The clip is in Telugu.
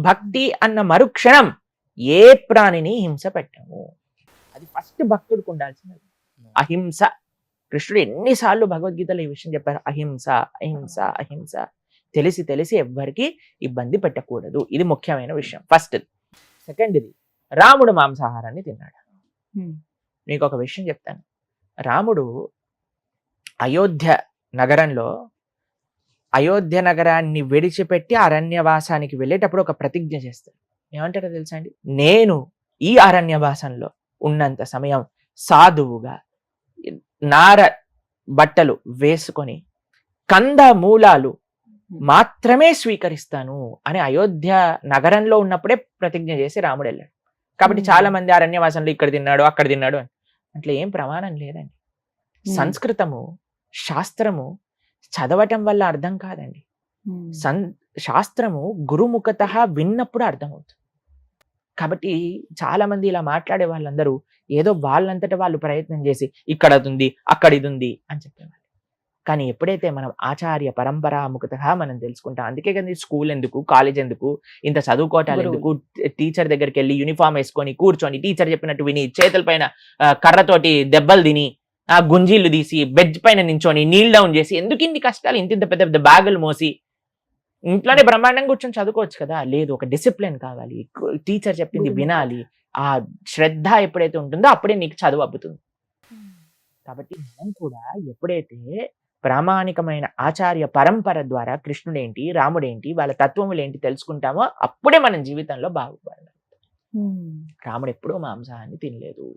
భక్తి అన్న మరుక్షణం ఏ ప్రాణిని హింస పెట్టము. అది ఫస్ట్ భక్తుడికి ఉండాల్సినది అహింస. కృష్ణుడు ఎన్నిసార్లు భగవద్గీతలో ఈ విషయం చెప్పారు, అహింస అహింస అహింస. తెలిసి తెలిసి ఎవ్వరికి ఇబ్బంది పెట్టకూడదు, ఇది ముఖ్యమైన విషయం. ఫస్ట్. సెకండ్ది, రాముడు మాంసాహారాన్ని తిన్నాడు. మీకు ఒక విషయం చెప్తాను. రాముడు అయోధ్య నగరంలో, అయోధ్య నగరాన్ని విడిచిపెట్టి అరణ్యవాసానికి వెళ్ళేటప్పుడు ఒక ప్రతిజ్ఞ చేస్తాడు. ఏమంటారో తెలుసా అండి? నేను ఈ అరణ్యవాసంలో ఉన్నంత సమయం సాధువుగా నార బట్టలు వేసుకొని కంద మూలాలు మాత్రమే స్వీకరిస్తాను అని అయోధ్య నగరంలో ఉన్నప్పుడే ప్రతిజ్ఞ చేసి రాముడు వెళ్ళాడు. కాబట్టి చాలా మంది అరణ్యవాసంలో ఇక్కడ తిన్నాడు అక్కడ తిన్నాడు అని అట్లా ఏం ప్రమాణం లేదండి. సంస్కృతము శాస్త్రము చదవటం వల్ల అర్థం కాదండి. శాస్త్రము గురుముఖత విన్నప్పుడు అర్థమవుతుంది. కాబట్టి చాలా మంది ఇలా మాట్లాడే వాళ్ళందరూ ఏదో వాళ్ళంతటా వాళ్ళు ప్రయత్నం చేసి ఇక్కడ అది ఉంది అక్కడ ఇది ఉంది అని చెప్పేవాళ్ళు. కానీ ఎప్పుడైతే మనం ఆచార్య పరంపరాముఖతగా మనం తెలుసుకుంటాం, అందుకే కదా స్కూల్ ఎందుకు, కాలేజ్ ఎందుకు, ఇంత చదువుకోవటాలు ఎందుకు, టీచర్ దగ్గరికి వెళ్ళి యూనిఫామ్ వేసుకొని కూర్చొని టీచర్ చెప్పినట్టు విని చేతుల పైన కర్రతోటి దెబ్బలు తిని ఆ గుంజీళ్లు తీసి బెడ్ పైన నించొని నీల్ డౌన్ చేసి ఎందుకు ఇన్ని కష్టాలు, ఇంత పెద్ద పెద్ద బ్యాగులు మోసి ఇంట్లోనే బ్రహ్మాండంగా కూర్చొని చదువుకోవచ్చు కదా. లేదు, ఒక డిసిప్లిన్ కావాలి, టీచర్ చెప్పింది వినాలి, ఆ శ్రద్ధ ఎప్పుడైతే ఉంటుందో అప్పుడే నీకు చదువు అబ్బుతుంది. కాబట్టి మనం కూడా ఎప్పుడైతే ప్రామాణికమైన ఆచార్య పరంపర ద్వారా కృష్ణుడేంటి రాముడేంటి వాళ్ళ తత్వములు ఏంటి తెలుసుకుంటామో అప్పుడే మనం జీవితంలో బాగుపడాలి. రాముడు ఎప్పుడూ మాంసాహాన్ని తినలేదు.